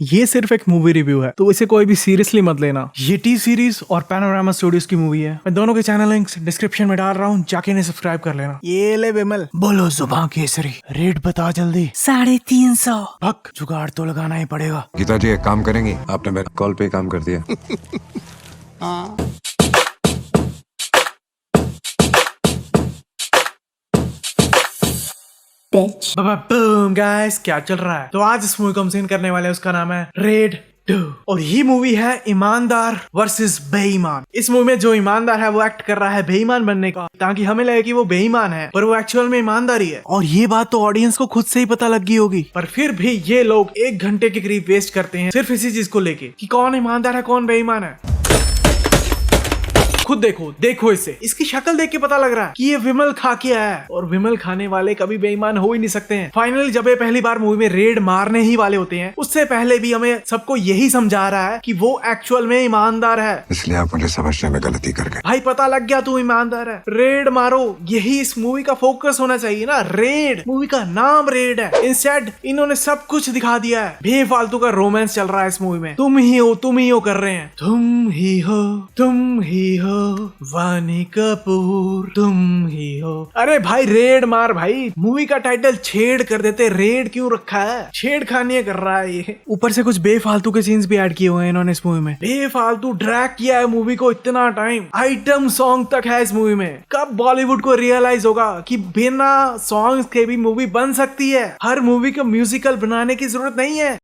ये सिर्फ एक मूवी रिव्यू है, तो इसे कोई भी सीरियसली मत लेना। ये टी सीरीज और पैनोरामा स्टूडियोज की मूवी है। मैं दोनों के चैनल लिंक्स डिस्क्रिप्शन में डाल रहा हूँ, जाके इन्हें सब्सक्राइब कर लेना। ये ले विमल, बोलो जुबान केसरी, रेट बता जल्दी। 350। भक, जुगाड़ तो लगाना ही पड़ेगा। गीता जी एक काम करेंगी, आपने मेरे कॉल पे ही काम कर दिया। बूम गाइस, क्या चल रहा है? तो आज इस मूवी को हम सीन करने वाले हैं, उसका नाम है रेड 2 और ये मूवी है ईमानदार वर्सेस बेईमान। इस मूवी में जो ईमानदार है वो एक्ट कर रहा है बेईमान बनने का, ताकि हमें लगे कि वो बेईमान है पर वो एक्चुअल में ईमानदारी है। और ये बात तो ऑडियंस को खुद से ही पता लग गई होगी, पर फिर भी ये लोग 1 घंटे के करीब वेस्ट करते हैं सिर्फ इसी चीज को लेके कि कौन ईमानदार है कौन बेईमान है। खुद देखो इसे, इसकी शक्ल देख के पता लग रहा है कि ये विमल खा के आया है, और विमल खाने वाले कभी बेईमान हो ही नहीं सकते हैं। फाइनली जब ये पहली बार मूवी में रेड मारने ही वाले होते हैं, उससे पहले भी हमें सबको यही समझा रहा है कि वो एक्चुअल में ईमानदार है। इसलिए आप मुझे समझने में गलती कर गए। भाई पता लग गया तू ईमानदार है, रेड मारो, यही इस मूवी का फोकस होना चाहिए ना। रेड, मूवी का नाम रेड है, इंस्टेड इन्होंने सब कुछ दिखा दिया है। बेफालतू का रोमांस चल रहा है इस मूवी में। तुम ही हो कर रहे हैं, तुम ही हो वानी कपूर, तुम ही हो। अरे भाई रेड मार भाई, मूवी का टाइटल छेड़ कर देते, रेड क्यों रखा है? छेड़खानी कर रहा है ये। ऊपर से कुछ बेफालतू के सीन्स भी ऐड किए हुए हैं इन्होंने इस मूवी में। बेफालतू ड्रैग किया है मूवी को इतना टाइम। आइटम सॉन्ग तक है इस मूवी में। कब बॉलीवुड को रियलाइज होगा कि बिना सॉन्ग्स के भी मूवी बन सकती है? हर मूवी को म्यूजिकल बनाने की जरूरत नहीं है।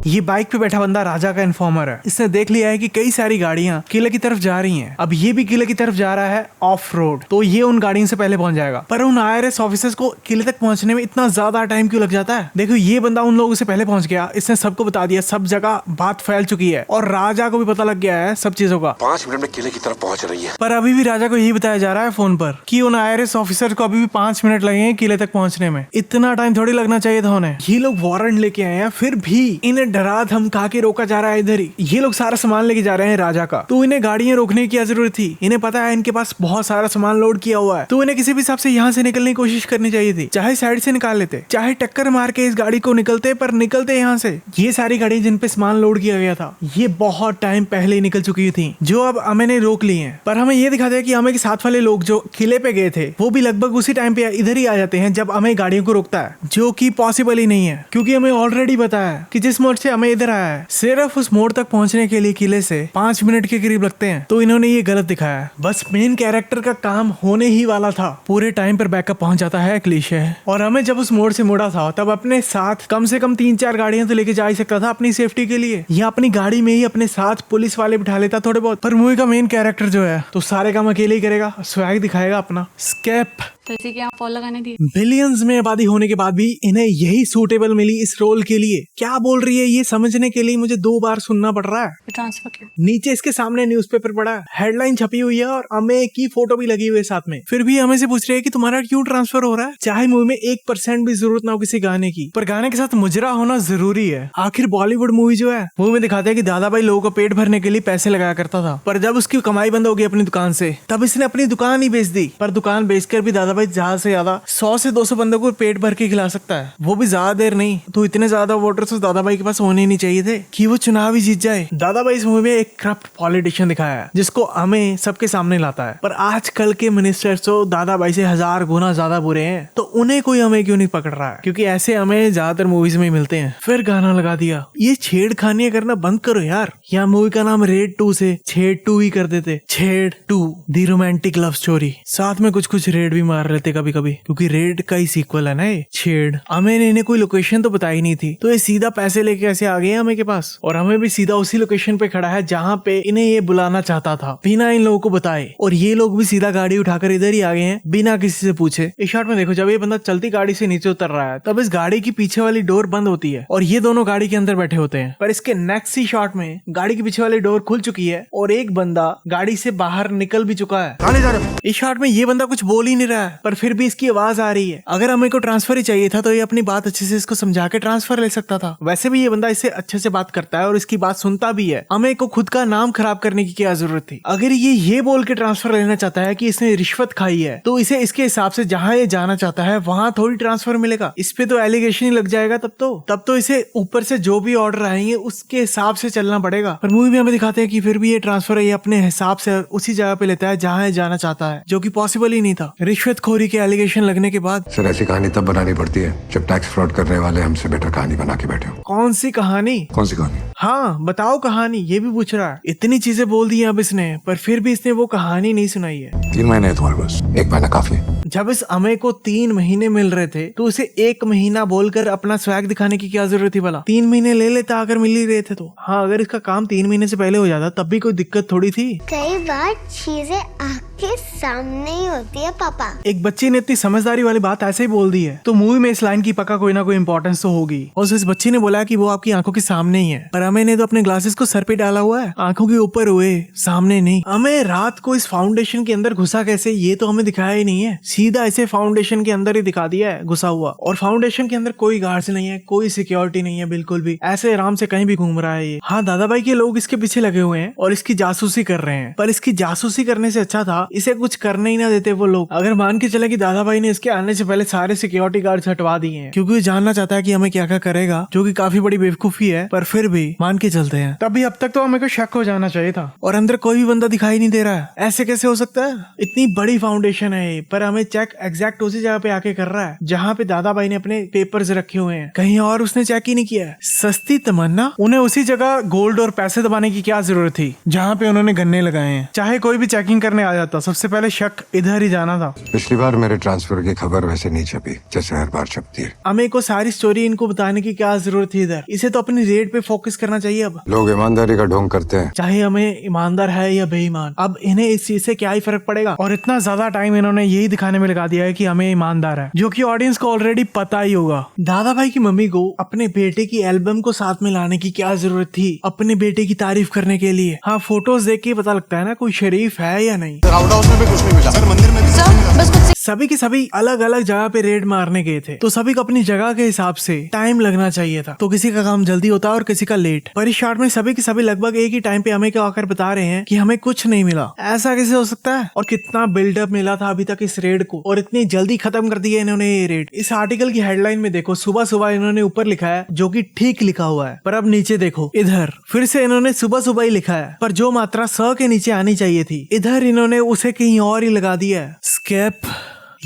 ये बाइक पे बैठा बंदा राजा का इन्फॉर्मर है। इसने देख लिया है कि कई सारी गाड़ियां किले की तरफ जा रही हैं। अब ये भी किले की तरफ जा रहा है ऑफ रोड, तो ये उन गाड़ियों से पहले पहुंच जाएगा। पर उन IRS ऑफिसर्स को किले तक पहुंचने में इतना ज्यादा टाइम क्यों लग जाता है? देखो ये बंदा उन लोगों से पहले पहुंच गया, इसने सबको बता दिया, सब जगह बात फैल चुकी है और राजा को भी पता लग गया है सब चीजों का। 5 मिनट में किले की तरफ पहुंच रही है। पर अभी भी राजा को यही बताया जा रहा है फोन पर कि उन IRS ऑफिसर को अभी भी 5 मिनट लगेंगे किले तक पहुंचने में। इतना टाइम थोड़ी लगना चाहिए था उन्हें। ये लोग वारंट लेके आए हैं, फिर भी इन्हें डरा धमका के रोका जा रहा है। इधर ही ये लोग सारा सामान लेके जा रहे हैं राजा का, तो इन्हें गाड़ियां रोकने की क्या जरूरत थी? इन्हें पता है इनके पास बहुत सारा सामान लोड किया हुआ है, तो इन्हें किसी भी हिसाब से यहाँ से निकलने की कोशिश करनी चाहिए थी। चाहे साइड से निकाल लेते, चाहे टक्कर मार के इस गाड़ी को निकलते, पर निकलते यहाँ से। ये सारी गाड़ी जिन पे सामान लोड किया गया था, ये बहुत टाइम पहले निकल चुकी थी, जो अब हमें ने रोक ली है। पर हमें ये दिखा दिया कि हमें के साथ वाले लोग जो किले पे गए थे, वो भी लगभग उसी टाइम पे इधर ही आ जाते हैं जब हमें गाड़ियों को रोकता है, जो कि पॉसिबल ही नहीं है, क्योंकि हमें ऑलरेडी पता है कि जिस मोड़ से हमें इधर आया है, सिर्फ उस मोड़ तक पहुंचने के लिए किले से 5 मिनट के करीब लगते हैं। तो इन्होंने ये गलत दिखाया है। बस मेन कैरेक्टर का काम होने ही वाला था, पूरे टाइम पर बैकअप पहुंच जाता है, क्लीशे है। और हमें जब उस मोड़ से मुड़ा था, तब अपने साथ कम से कम 3-4 गाड़ियां तो लेके जा ही सकता था अपनी सेफ्टी के लिए, या अपनी गाड़ी में ही अपने साथ पुलिस वाले बिठा लेता थोड़े बहुत। पर मूवी का मेन कैरेक्टर जो है, तो सारे काम अकेले ही करेगा, स्वैग दिखाएगा अपना, स्केप। तो इसी के यहाँ फॉलो लगाने दी। बिलियंस में आबादी होने के बाद भी इन्हें यही सूटेबल मिली इस रोल के लिए। क्या बोल रही है ये समझने के लिए मुझे 2 बार सुनना पड़ रहा है। ट्रांसफर क्यों? नीचे इसके सामने न्यूज़पेपर पड़ा है, हेडलाइन छपी हुई है और अमे की फोटो भी लगी हुई है साथ में। फिर भी हमें से पूछ रहे हैं कि तुम्हारा क्यों ट्रांसफर हो रहा है, चाहे मूवी में 1% भी जरूरत ना हो किसी गाने की, पर गाने के साथ मुजरा होना जरूरी है। आखिर बॉलीवुड मूवी जो है, मूवी में दिखाते हैं कि दादा भाई लोगों को पेट भरने के लिए पैसे लगाया करता था, पर जब उसकी कमाई बंद हो गई अपनी दुकान से, तब इसने अपनी दुकान ही बेच दी। पर दुकान बेचकर भी दादा भाई ज्यादा से ज्यादा 100 से 200 बंदों को पेट भर के खिला सकता है, वो भी ज्यादा देर नहीं। तो इतने ज्यादा वोटर्स तो दादा भाई के पास होने नहीं चाहिए थे कि वो चुनाव ही जीत जाए। दादा भाई इस मूवी में एक करप्ट पॉलिटिशियन दिखाया है, जिसको हमें सबके सामने लाता है। पर आजकल के मिनिस्टर्स तो दादा भाई से 1000 गुना ज्यादा बुरे हैं, तो उन्हें कोई हमें क्यों नहीं पकड़ रहा है? क्योंकि ऐसे हमें ज्यादातर मूवीज में मिलते हैं। फिर गाना लगा दिया। ये छेड़खानी करना बंद करो यार। यहाँ मूवी का नाम रेड 2 से छेड़ 2 ही कर देते। छेड़ 2 दी रोमांटिक लव स्टोरी, साथ में कुछ रेड भी मार लेते कभी कभी, क्योंकि रेड का ही सीक्वल है ना ये छेड़। हमें इन्हें कोई लोकेशन तो बताई नहीं थी, तो ये सीधा पैसे लेके कैसे आ गए हमें के पास, और हमें भी सीधा उसी लोकेशन पे खड़ा है जहाँ पे इन्हें ये बुलाना चाहता था, बिना इन लोगों को बताए। और ये लोग भी सीधा गाड़ी उठाकर इधर ही आ गए हैं बिना किसी से पूछे। इस शॉट में देखो, जब ये बंदा चलती गाड़ी से नीचे उतर रहा है, तब इस गाड़ी की पीछे वाली डोर बंद होती है और ये दोनों गाड़ी के अंदर बैठे होते हैं। पर इसके नेक्स्ट ही शॉट में गाड़ी के पीछे वाली डोर खुल चुकी है और एक बंदा गाड़ी से बाहर निकल भी चुका है। इस शॉट में ये बंदा कुछ बोल ही नहीं रहा है, पर फिर भी इसकी आवाज आ रही है। अगर हमें को ट्रांसफर ही चाहिए था तो ये अपनी बात अच्छे से इसको समझा के ट्रांसफर ले सकता था। वैसे भी ये बंदा इससे अच्छे से बात करता है और इसकी बात सुनता भी है। हमें को खुद का नाम खराब करने की क्या जरूरत थी। अगर ये बोल के ट्रांसफर लेना चाहता है कि इसने रिश्वत खाई है तो इसे इसके हिसाब से जहां ये जाना चाहता है वहां थोड़ी ट्रांसफर मिलेगा। इस पे तो एलिगेशन ही लग जाएगा। तब तो इसे ऊपर से जो भी ऑर्डर आएंगे उसके हिसाब से चलना पड़ेगा। पर मूवी में हमें दिखाते हैं कि फिर भी ये ट्रांसफर है ये अपने हिसाब से उसी जगह पे लेता है जहां ये जाना चाहता है, जो कि पॉसिबल ही नहीं था रिश्वतखोरी के एलिगेशन लगने के बाद। सर ऐसी कहानी तब बनानी पड़ती है जब टैक्स फ्रॉड करने वाले हमसे बेटर कहानी बना के बैठे हो। कौन सी कहानी? कौन सी कहानी? हाँ बताओ कहानी, ये भी पूछ रहा है। इतनी चीजें बोल दी अब इसने, पर फिर भी इसने वो कहानी नहीं सुनाई है। 3 महीने है तुम्हारे पास, 1 महीना काफी है। जब इस अमे को 3 महीने मिल रहे थे तो उसे 1 महीना बोलकर अपना स्वैग दिखाने की क्या जरूरत थी भला? 3 महीने ले लेता अगर मिल ही रहे थे तो। हाँ अगर इसका काम 3 महीने से पहले हो जाता तब भी कोई दिक्कत थोड़ी थी। कई बार चीजें आपके सामने ही होती है पापा। एक बच्ची ने इतनी समझदारी वाली बात ऐसे ही बोल दी है तो मूवी में इस लाइन की पक्का कोई ना कोई इंपॉर्टेंस तो होगी। और इस बच्ची ने बोला कि वो आपकी आंखों के सामने ही है, पर अमे ने तो अपने ग्लासेस को सर पे डाला हुआ है, आंखों के ऊपर हुए, सामने नहीं। अमे रात को इस फाउंडेशन के अंदर घुसा कैसे ये तो हमें दिखाया ही नहीं है, सीधा इसे फाउंडेशन के अंदर ही दिखा दिया है घुसा हुआ। और फाउंडेशन के अंदर कोई गार्ड्स नहीं है, कोई सिक्योरिटी नहीं है, बिल्कुल भी ऐसे आराम से कहीं भी घूम रहा है ये। हाँ दादा भाई के लोग इसके पीछे लगे हुए हैं और इसकी जासूसी कर रहे हैं, पर इसकी जासूसी करने से अच्छा था इसे कुछ करने ही ना देते वो लोग। अगर मान के चले कि दादा भाई ने इसके आने से पहले सारे सिक्योरिटी गार्ड्स हटवा दिए हैं क्योंकि वो जानना चाहता है कि हमें क्या क्या करेगा, जो कि काफी बड़ी बेवकूफी है, पर फिर भी मान के चलते हैं। तभी अब तक तो हमें को शक हो जाना चाहिए था। और अंदर कोई भी बंदा दिखाई नहीं दे रहा है, ऐसे कैसे हो सकता है? इतनी बड़ी फाउंडेशन है पर हमें चेक एग्जैक्ट उसी जगह पे आके कर रहा है जहाँ पे दादा भाई ने अपने पेपर्स रखे हुए हैं, कहीं और उसने चेक ही नहीं किया है। सस्ती तमन्ना, उन्हें उसी जगह गोल्ड और पैसे दबाने की क्या जरूरत थी जहाँ पे उन्होंने गन्ने लगाए हैं। चाहे कोई भी चेकिंग करने आ जाता सबसे पहले शक इधर ही जाना था। पिछली बार मेरे ट्रांसफर की खबर वैसे नहीं छपी जैसे हर बार छपती है। हमें को सारी स्टोरी इनको बताने की क्या जरूरत थी इधर, इसे तो अपनी रेट पे फोकस करना चाहिए। अब लोग ईमानदारी का ढोंग करते हैं, चाहे हमें ईमानदार है या बेईमान, अब इन्हें इस चीज से क्या ही फर्क पड़ेगा। और इतना ज्यादा टाइम इन्होंने यही दिखाने में लगा दिया है कि हमें ईमानदार है, जो कि ऑडियंस को ऑलरेडी पता ही होगा। दादा भाई की मम्मी को अपने बेटे की एल्बम को साथ में लाने की क्या जरूरत थी अपने बेटे की तारीफ करने के लिए? हाँ फोटोज देख के पता लगता है ना कोई शरीफ है या नहीं। आउट हाउस में भी कुछ नहीं मिला सर, मंदिर में भी कुछ नहीं मिला। बस कुछ सभी के सभी अलग अलग जगह पे रेड मारने गए थे तो सभी को अपनी जगह के हिसाब से टाइम लगना चाहिए था, तो किसी का काम जल्दी होता और किसी का लेट। पर इस शॉट में सभी के सभी लगभग एक ही टाइम पे हमें क्या आकर बता रहे हैं कि हमें कुछ नहीं मिला। ऐसा कैसे हो सकता है? और कितना बिल्डअप मिला था अभी तक इस रेड को और इतनी जल्दी खत्म कर दिया इन्होंने ये रेड। इस आर्टिकल की हेडलाइन में देखो सुबह सुबह इन्होंने ऊपर लिखा है जो कि ठीक लिखा हुआ है, पर अब नीचे देखो इधर फिर से इन्होंने सुबह सुबह ही लिखा है, पर जो मात्रा स के नीचे आनी चाहिए थी इधर इन्होंने उसे कहीं और ही लगा दिया है। स्केप,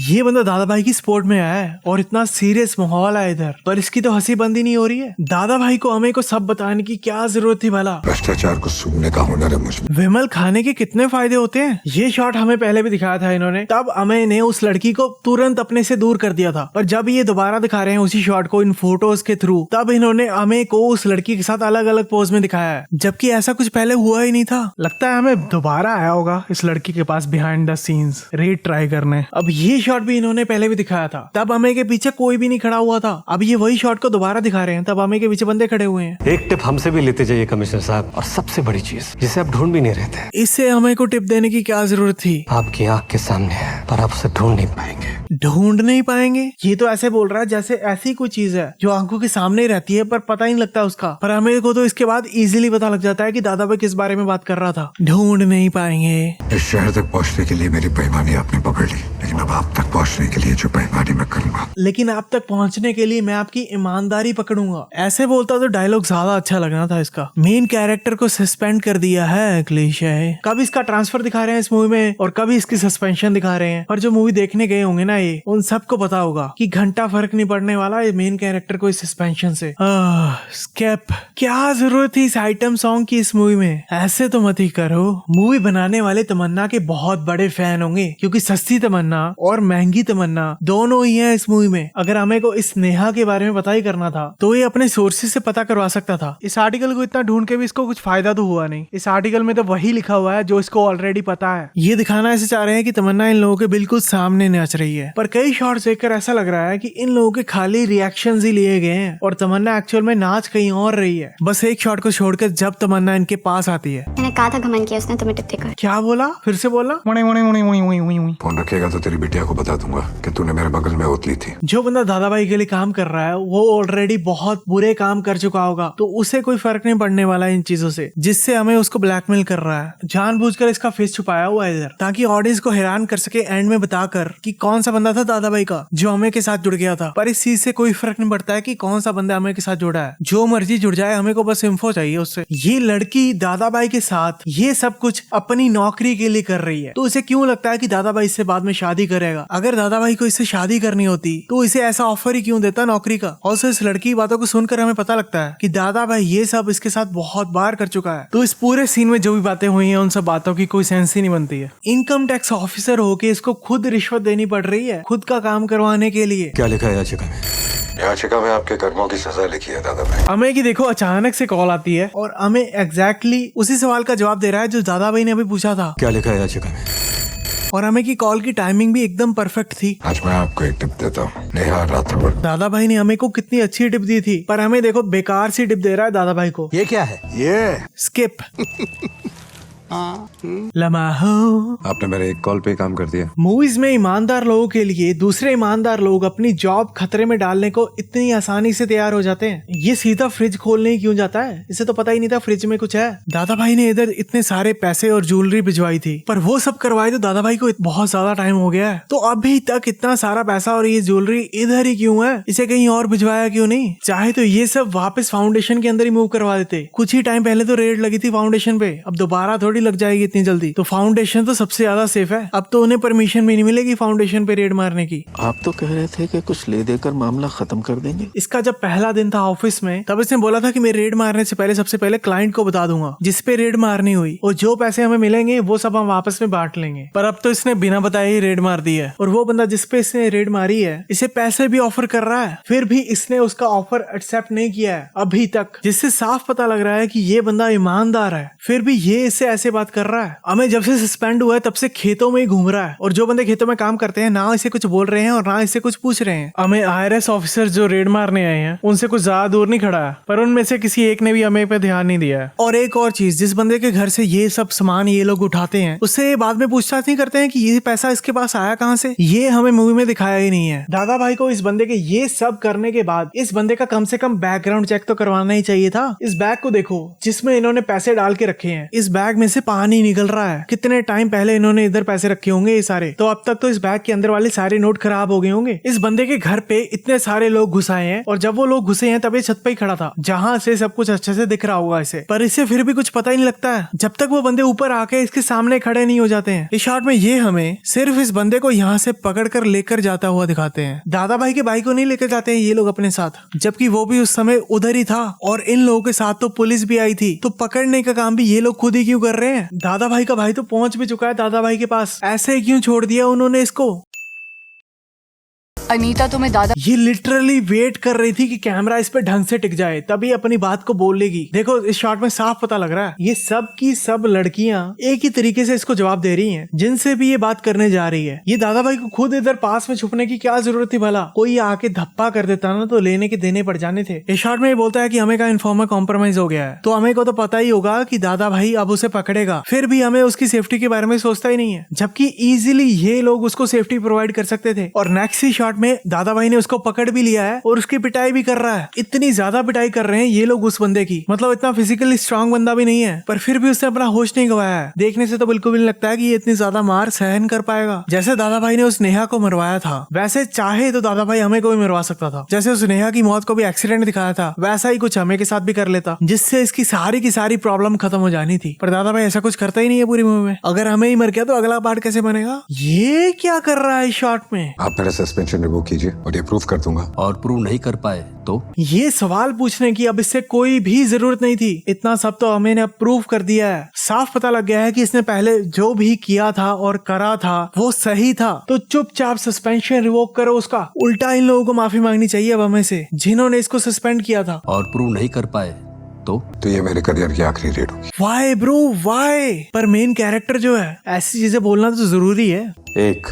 ये बंदा दादा भाई की सपोर्ट में आया है और इतना सीरियस माहौल है इधर, पर इसकी तो हंसी बंदी नहीं हो रही है। दादा भाई को हमें को सब बताने की क्या जरूरत थी भला? भ्रष्टाचार को सूंघने का हुनर है मुझमें। विमल खाने के कितने फायदे होते हैं ये शॉट हमें पहले भी दिखाया था इन्होंने, तब अमेय ने उस लड़की को तुरंत अपने से दूर कर दिया था। पर जब ये दोबारा दिखा रहे हैं उसी शॉट को इन फोटोज के थ्रू, तब इन्होंने अमेय को उस लड़की के साथ अलग अलग पोज में दिखाया है, जबकि ऐसा कुछ पहले हुआ ही नहीं था। लगता है हमें दोबारा आया होगा इस लड़की के पास behind the scenes read try करने। अब ये शॉट भी इन्होंने पहले भी दिखाया था, तब अमेय के पीछे कोई भी नहीं खड़ा हुआ था। अब ये वही शॉट को दोबारा दिखा रहे हैं, तब अमेय के पीछे बंदे खड़े हुए हैं। एक टिप हमसे भी लेते जाइए कमिश्नर साहब, और सबसे बड़ी चीज जिसे आप ढूंढ भी नहीं रहे थे। इससे अमेय को टिप देने की क्या जरूरत थी? आपकी आंख के सामने है पर आप उसे ढूंढ नहीं पाएंगे। ढूंढ नहीं पाएंगे? ये तो ऐसे बोल रहा है जैसे ऐसी कोई चीज है जो आंखों के सामने रहती है पर पता ही नहीं लगता उसका। पर हमें को तो इसके बाद इजीली पता लग जाता है कि दादा भाई किस बारे में बात कर रहा था। ढूंढ नहीं पाएंगे। इस शहर तक पहुंचने के लिए मेरी बेईमानी आपने पकड़ ली, लेकिन अब आप तक पहुंचने के लिए जो बेईमानी मैं करूंगा, लेकिन आप तक पहुंचने के लिए मैं आपकी ईमानदारी पकड़ूंगा। ऐसे बोलता तो डायलॉग ज्यादा अच्छा लगना था इसका। मेन कैरेक्टर को सस्पेंड कर दिया है क्लीशे। कभी इसका ट्रांसफर दिखा रहे हैं इस मूवी में और कभी इसकी सस्पेंशन दिखा रहे हैं, पर जो मूवी देखने गए होंगे ना ये उन सबको पता होगा कि घंटा फर्क नहीं पड़ने वाला है मेन कैरेक्टर को इस सस्पेंशन से। स्केप, क्या जरूरत थी इस आइटम सॉन्ग की इस मूवी में? ऐसे तो मत ही करो। मूवी बनाने वाले तमन्ना के बहुत बड़े फैन होंगे क्योंकि सस्ती तमन्ना और महंगी तमन्ना दोनों ही है इस मूवी में। अगर हमें को इस नेहा के बारे में पता ही करना था तो ये अपने सोर्सेज से पता करवा सकता था। इस आर्टिकल को इतना ढूंढ के भी इसको कुछ फायदा तो हुआ नहीं। इस आर्टिकल में तो वही लिखा हुआ है जो इसको ऑलरेडी पता है। ये दिखाना ऐसे चाह रहे हैं कि तमन्ना इन लोगों के बिल्कुल सामने नाच रही है। है, पर कई शॉट्स देखकर ऐसा लग रहा है कि इन लोगों के खाली रिएक्शंस ही लिए गए हैं और तमन्ना एक्चुअल में नाच कहीं और रही है। बस एक शॉट को छोड़कर जब तमन्ना इनके पास आती है। मैंने कहा था घमंड किया उसने, तुम्हें टिप देकर। क्या बोला? फिर से बोला। फोन रखेगा तो तेरी बिटिया को बता दूंगा कि तूने मेरे बगल में उतली थी। जो बंदा दादाभाई के लिए काम कर रहा है वो ऑलरेडी बहुत बुरे काम कर चुका होगा, तो उसे कोई फर्क नहीं पड़ने वाला इन चीजों से, जिससे हमें उसको ब्लैकमेल कर रहा है। जानबूझकर इसका फेस छुपाया हुआ है इधर, ताकि ऑडियंस को हैरान कर सके एंड में बताकर कि कौन सा बंदा था दादाभाई का जो हमें के साथ जुड़ गया था। पर इस चीज से कोई फर्क नहीं पड़ता है कि कौन सा बंदा हमें के साथ जुड़ा है, जो मर्जी जुड़ जाए, हमें को बस इन्फो चाहिए उससे। ये लड़की दादाभाई के साथ ये सब कुछ अपनी नौकरी के लिए कर रही है, तो उसे क्यों लगता है कि दादाभाई इससे बाद में शादी करेगा? अगर दादाभाई को इससे शादी करनी होती तो इसे ऐसा ऑफर ही क्यों देता नौकरी का? और इस लड़की की बातों को सुनकर हमें पता लगता है कि दादाभाई ये सब इसके साथ बहुत बार कर चुका है। तो इस पूरे सीन में जो भी बातें हुई हैं उन सब बातों की कोई सेंस ही नहीं बनती है। इनकम टैक्स ऑफिसर होके इसको खुद रिश्वत देनी पड़ रही है खुद का काम करवाने के लिए। क्या लिखा है याचिका में? याचिका में आपके कर्मों की सजा लिखी है दादाभाई। अमे की देखो अचानक से कॉल आती है और अमे एग्जैक्टली उसी सवाल का जवाब दे रहा है जो दादाभाई ने अभी पूछा था। क्या लिखा है याचिका में? और हमें की कॉल की टाइमिंग भी एकदम परफेक्ट थी। आज मैं आपको एक टिप देता हूँ, नेहा राठौड़। दादाभाई ने हमें को कितनी अच्छी टिप दी थी, पर हमें देखो बेकार सी टिप दे रहा है दादाभाई को। ये क्या है? ये स्किप। लम्हा आपने मेरे एक कॉल पे काम कर दिया। मूवीज में ईमानदार लोगों के लिए दूसरे ईमानदार लोग अपनी जॉब खतरे में डालने को इतनी आसानी से तैयार हो जाते हैं। ये सीधा फ्रिज खोलने ही क्यों जाता है? इसे तो पता ही नहीं था फ्रिज में कुछ है। दादाभाई ने इधर इतने सारे पैसे और ज्वेलरी भिजवाई थी, पर वो सब करवाए तो दादाभाई को बहुत ज्यादा टाइम हो गया है। तो अभी तक इतना सारा पैसा और ये ज्वेलरी इधर ही क्यों है? इसे कहीं और भिजवाया क्यों नहीं? चाहे तो ये सब वापस फाउंडेशन के अंदर ही मूव करवा देते। कुछ ही टाइम पहले तो रेड लगी थी फाउंडेशन पे, अब दोबारा थोड़ी लग जाएगी इतनी जल्दी। तो फाउंडेशन तो सबसे ज्यादा सेफ है। अब तो उन्हें परमिशन भी नहीं मिलेगी फाउंडेशन पे रेड मारने की। आप तो कह रहे थे कि कुछ ले देकर मामला खत्म कर देंगे। इसका जब पहला दिन था ऑफिस में, तब इसने बोला था कि मैं रेड मारने से पहले सबसे पहले क्लाइंट को बता दूंगा जिस पे रेड मारनी हुई, और जो पैसे हमें मिलेंगे वो सब हम आपस में बांट लेंगे। पर अब तो इसने बिना बताए ही रेड मार दी है, और वो बंदा जिस पे इसने रेड मारी है इसे पैसे भी ऑफर कर रहा है, फिर भी इसने उसका ऑफर एक्सेप्ट नहीं किया है अभी तक, जिससे साफ पता लग रहा है कि ये बंदा ईमानदार है। फिर भी ये इससे ऐसे बात कर रहा है। हमें जब से सस्पेंड हुआ है तब से खेतों में ही घूम रहा है, और जो बंदे खेतों में काम करते हैं ना इसे कुछ बोल रहे हैं और ना इससे कुछ पूछ रहे हैं। हमें IRS ऑफिसर जो रेड मारने आए हैं उनसे कुछ ज्यादा दूर नहीं खड़ा है, पर उनमें से किसी एक ने भी हमें पे ध्यान नहीं दिया है। और एक और चीज, जिस बंदे के घर से ये सब सामान ये लोग उठाते हैं उससे बाद में पूछताछ नहीं करते हैं कि ये पैसा इसके पास आया कहाँ से। ये हमें मूवी में दिखाया ही नहीं है। दादाभाई को इस बंदे के ये सब करने के बाद इस बंदे का कम से कम बैकग्राउंड चेक तो करवाना ही चाहिए था। इस बैग को देखो जिसमें इन्होंने पैसे डाल के रखे हैं, इस बैग में से पानी निकल रहा है। कितने टाइम पहले इन्होंने इधर पैसे रखे होंगे ये सारे, तो अब तक तो इस बैग के अंदर वाले सारे नोट खराब हो गए होंगे। इस बंदे के घर पे इतने सारे लोग घुस आए हैं, और जब वो लोग घुसे हैं तब ये छत पे ही खड़ा था जहाँ से सब कुछ अच्छे से दिख रहा होगा इसे, पर इसे फिर भी कुछ पता ही नहीं लगता है जब तक वो बंदे ऊपर आके इसके सामने खड़े नहीं हो जाते हैं। इस शॉट में ये हमें सिर्फ इस बंदे को यहाँ से पकड़ कर लेकर जाता हुआ दिखाते हैं। दादाभाई के भाई को नहीं लेकर जाते हैं ये लोग अपने साथ, जबकि वो भी उस समय उधर ही था, और इन लोगों के साथ तो पुलिस भी आई थी। तो पकड़ने का काम भी ये लोग खुद ही क्यों कर रहे हैं? दादाभाई का भाई तो पहुंच भी चुका है दादाभाई के पास, ऐसे ही क्यों छोड़ दिया उन्होंने इसको? अनीता तुम्हें दादा ये लिटरली वेट कर रही थी कि कैमरा इस पे ढंग से टिक जाए तभी अपनी बात को बोल लेगी। देखो इस शॉट में साफ पता लग रहा है ये सब की सब लड़कियां एक ही तरीके से इसको जवाब दे रही हैं, जिनसे भी ये बात करने जा रही है। ये दादाभाई को खुद इधर पास में छुपने की क्या जरूरत थी? भला कोई आके धप्पा कर देता ना तो लेने के देने पड़ जाने थे। इस शॉट में ये बोलता है कि हमें का इन्फॉर्मर कॉम्प्रोमाइज हो गया है, तो हमें को तो पता ही होगा कि दादाभाई अब उसे पकड़ेगा, फिर भी हमें उसकी सेफ्टी के बारे में सोचता ही नहीं है, जबकि इजीली ये लोग उसको सेफ्टी प्रोवाइड कर सकते थे। और नेक्स्ट ही शॉट में दादाभाई ने उसको पकड़ भी लिया है और उसकी पिटाई भी कर रहा है। इतनी ज्यादा पिटाई कर रहे हैं ये लोग उस बंदे की, मतलब इतना फिजिकली स्ट्रांग बंदा भी नहीं है, पर फिर भी उसने अपना होश नहीं गवाया है। देखने से तो बिल्कुल भी नहीं लगता है कि ये इतनी ज्यादा मार सहन कर पाएगा। जैसे दादाभाई ने उस नेहा को मरवाया था, वैसे चाहे तो दादाभाई हमें को भी मरवा सकता था। जैसे उस नेहा की मौत को भी एक्सीडेंट दिखाया था, वैसा ही कुछ हमें के साथ भी कर लेता, जिससे इसकी सारी की सारी प्रॉब्लम खत्म हो जानी थी। पर दादाभाई ऐसा कुछ करता ही नहीं है पूरी मूवी में। अगर हमें ही मर गया तो अगला पार्ट कैसे बनेगा? ये क्या कर रहा है इस शॉट में? आप मेरा सस्पेंशन रिवोक कीजिए और ये प्रूफ कर दूंगा। और प्रूव नहीं कर पाए तो? ये सवाल पूछने की अब इससे कोई भी जरूरत नहीं थी। इतना सब तो हमें ने प्रूफ कर दिया है। साफ पता लग गया है कि इसने पहले जो भी किया था और करा था वो सही था, तो चुपचाप सस्पेंशन रिवोक करो उसका। उल्टा इन लोगों को माफी मांगनी चाहिए अब हमें से, जिन्होंने इसको सस्पेंड किया था। और प्रूव नहीं कर पाए तो ये मेरे करियर की आखिरी रेड होगी। Why bro why? पर मेन कैरेक्टर जो है, ऐसी चीजें बोलना तो जरूरी है। एक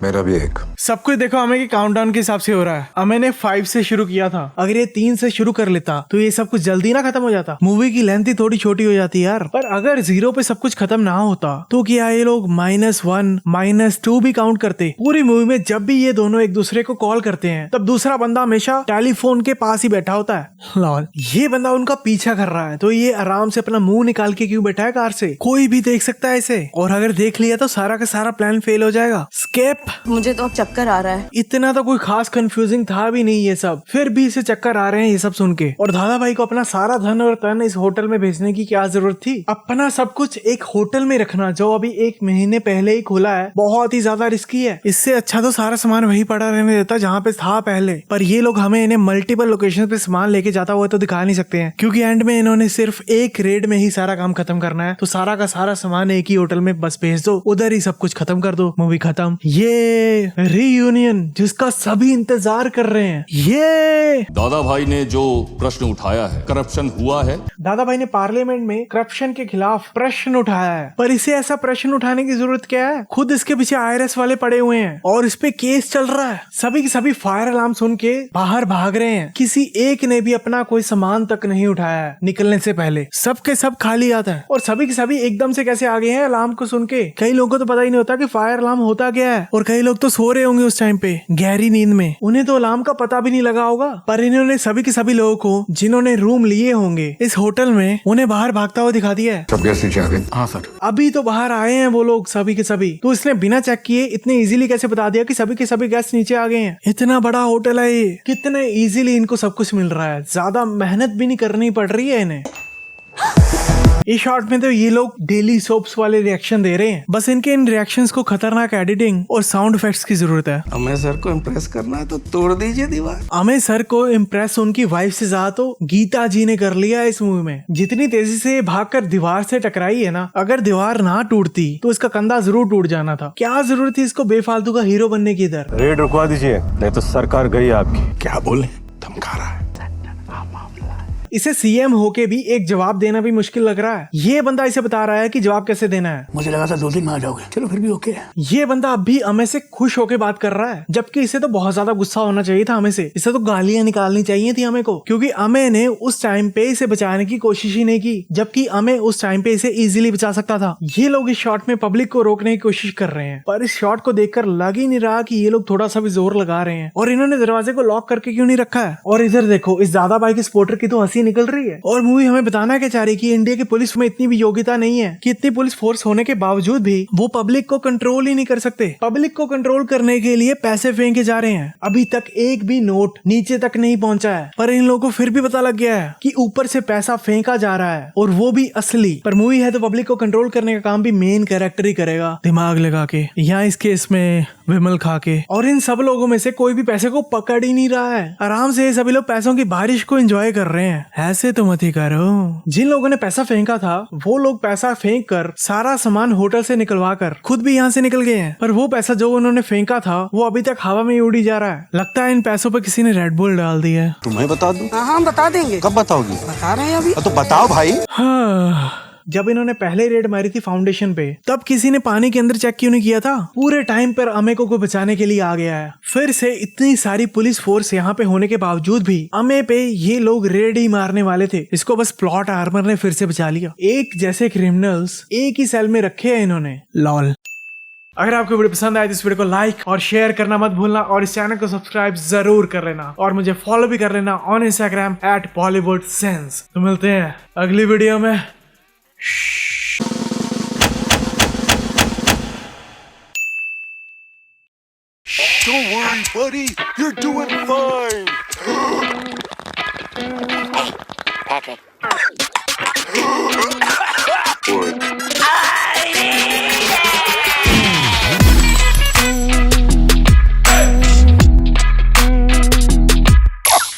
मेरा भी एक। सब कुछ देखो अमे के काउंटडाउन के हिसाब से हो रहा है। अमे ने 5 से शुरू किया था, अगर ये 3 से शुरू कर लेता तो ये सब कुछ जल्दी ना खत्म हो जाता। मूवी की लेंथ ही थोड़ी छोटी हो जाती यार। पर अगर 0 पे सब कुछ खत्म ना होता तो क्या ये लोग -1 -2 भी काउंट करते? पूरी मूवी में जब भी ये दोनों एक दूसरे को कॉल करते हैं तब दूसरा बंदा हमेशा टेलीफोन के पास ही बैठा होता है। लॉल, ये बंदा उनका पीछा कर रहा है तो ये आराम से अपना मुंह निकाल के क्यों बैठा है कार से? कोई भी देख सकता है इसे, और अगर देख लिया तो सारा का सारा प्लान फेल हो जाएगा। स्केप। मुझे तो अब चक्कर आ रहा है। इतना तो कोई खास कंफ्यूजिंग था भी नहीं ये सब, फिर भी इसे चक्कर आ रहे हैं ये सब सुन के। और दादा भाई को अपना सारा धन और तन इस होटल में भेजने की क्या जरूरत थी? अपना सब कुछ एक होटल में रखना जो अभी 1 महीने पहले ही खुला है बहुत ही ज्यादा रिस्की है। इससे अच्छा तो सारा सामान वही पड़ा रहने देता जहाँ पे था पहले। पर ये लोग हमें इन्हें मल्टीपल लोकेशन पे सामान लेके जाता हुआ तो दिखा नहीं सकते हैं, क्योंकि एंड में इन्होंने सिर्फ एक रेड में ही सारा काम खत्म करना है। तो सारा का सारा सामान एक ही होटल में बस भेज दो, उधर ही सब कुछ खत्म कर दो, मूवी खत्म। ये रीयूनियन जिसका सभी इंतजार कर रहे हैं। ये दादा भाई ने जो प्रश्न उठाया है, करप्शन हुआ है। दादा भाई ने पार्लियामेंट में करप्शन के खिलाफ प्रश्न उठाया है, पर इसे ऐसा प्रश्न उठाने की जरूरत क्या है? खुद इसके पीछे IRS वाले पड़े हुए हैं और इस पे केस चल रहा है। सभी के सभी फायर अलार्म सुन के बाहर भाग रहे हैं। किसी एक ने भी अपना कोई सामान तक नहीं उठाया है निकलने से पहले। सबके सब खाली आता है और सभी के सभी एकदम से कैसे आ गए हैं अलार्म को सुन के? कई लोगों को तो पता ही नहीं होता कि फायर अलार्म होता क्या है, और कई लोग तो सो रहे होंगे उस टाइम पे गहरी नींद में। उन्हें तो अलार्म का पता भी नहीं लगा होगा। पर इन्होंने सभी के सभी लोगों को जिन्होंने रूम लिए होंगे इस होटल में, उन्हें बाहर भागता हुआ दिखा दिया है। सब गेस्ट नीचे आ गए? हाँ सर। अभी तो बाहर आए हैं वो लोग सभी के सभी, तो इसने बिना चेक किए इतने इजीली कैसे बता दिया कि सभी के सभी गेस्ट नीचे आ गए हैं? इतना बड़ा होटल है ये, कितने इजीली इनको सब कुछ मिल रहा है, ज्यादा मेहनत भी नहीं करनी पड़ रही है इन्हें। इस शॉट में तो ये लोग डेली सोप्स वाले रिएक्शन दे रहे हैं, बस इनके इन रिएक्शंस को खतरनाक एडिटिंग और साउंड इफेक्ट्स की जरूरत है। हमें सर को इम्प्रेस करना है तो तोड़ दीजिए दीवार। अमेय सर को इम्प्रेस उनकी वाइफ से ज्यादा तो गीता जी ने कर लिया है इस मूवी में। जितनी तेजी से भागकर दीवार से टकराई है ना, अगर दीवार ना टूटती तो इसका कंधा जरूर टूट जाना था। क्या जरूरत थी इसको बेफालतू का हीरो बनने की? इधर रेड रुकवा दीजिए, नहीं तो सरकार गई आपकी। क्या बोले? धमका रहा है। इसे CM होके भी एक जवाब देना भी मुश्किल लग रहा है। ये बंदा इसे बता रहा है कि जवाब कैसे देना है। मुझे लगा था 2 दिन में आ जाओगे, चलो फिर भी ओके है। ये बंदा अब भी अमे से खुश होके बात कर रहा है, जबकि इसे तो बहुत ज्यादा गुस्सा होना चाहिए था। अमे से इसे तो गालियां निकालनी चाहिए थी अमे को, क्योंकि अमे ने उस टाइम पे इसे बचाने की कोशिश ही नहीं की, जबकि अमे उस टाइम पे इसे इजीली बचा सकता था। ये लोग इस शॉट में पब्लिक को रोकने की कोशिश कर रहे हैं, पर इस शॉट को देखकर लग ही नहीं रहा कि ये लोग थोड़ा सा भी जोर लगा रहे हैं। और इन्होंने दरवाजे को लॉक करके क्यों नहीं रखा है? और इधर देखो, इस दादा भाई के सपोर्टर की तो हंसी निकल रही है। और मूवी हमें बताना क्या चाह रही कि इंडिया की पुलिस में इतनी भी योग्यता नहीं है कि इतनी पुलिस फोर्स होने के बावजूद भी वो पब्लिक को कंट्रोल ही नहीं कर सकते। पब्लिक को कंट्रोल करने के लिए पैसे फेंके जा रहे हैं। अभी तक एक भी नोट नीचे तक नहीं पहुंचा है, पर इन लोगों को फिर भी पता लग गया है कि ऊपर से पैसा फेंका जा रहा है, और वो भी असली। पर मूवी है तो पब्लिक को कंट्रोल करने का काम भी मेन कैरेक्टर ही करेगा, दिमाग लगा के, या इस केस में विमल खा के। और इन सब लोगों में से कोई भी पैसे को पकड़ ही नहीं रहा है। आराम से सभी लोग पैसों की बारिश को एंजॉय कर रहे हैं। ऐसे तो मत ही करो। जिन लोगों ने पैसा फेंका था वो लोग पैसा फेंक कर सारा सामान होटल से निकलवा कर खुद भी यहाँ से निकल गए हैं, पर वो पैसा जो उन्होंने फेंका था वो अभी तक हवा में उड़ी जा रहा है। लगता है इन पैसों पे किसी ने रेड बुल डाल दी है। तुम्हें बता दूं? हाँ बता देंगे। कब बताओगी? बता रहे हैं अभी। तो बताओ भाई। हाँ, जब इन्होंने पहले रेड मारी थी फाउंडेशन पे, तब किसी ने पानी के अंदर चेक क्यों नहीं किया था? पूरे टाइम पर अमे को बचाने के लिए आ गया है। फिर से इतनी सारी पुलिस फोर्स यहाँ पे होने के बावजूद भी अमे पे ये लोग रेड ही मारने वाले थे। इसको बस प्लॉट आर्मर ने फिर से बचा लिया। एक जैसे क्रिमिनल्स एक ही सेल में रखे हैं इन्होंने। लॉल। अगर आपको वीडियो पसंद आए तो इस वीडियो को लाइक और शेयर करना मत भूलना, और इस चैनल को सब्सक्राइब जरूर कर लेना, और मुझे फॉलो भी कर लेना ऑन Instagram @BollywoodSense। तो मिलते हैं अगली वीडियो में। Don't worry, buddy. You're doing fine. Patrick.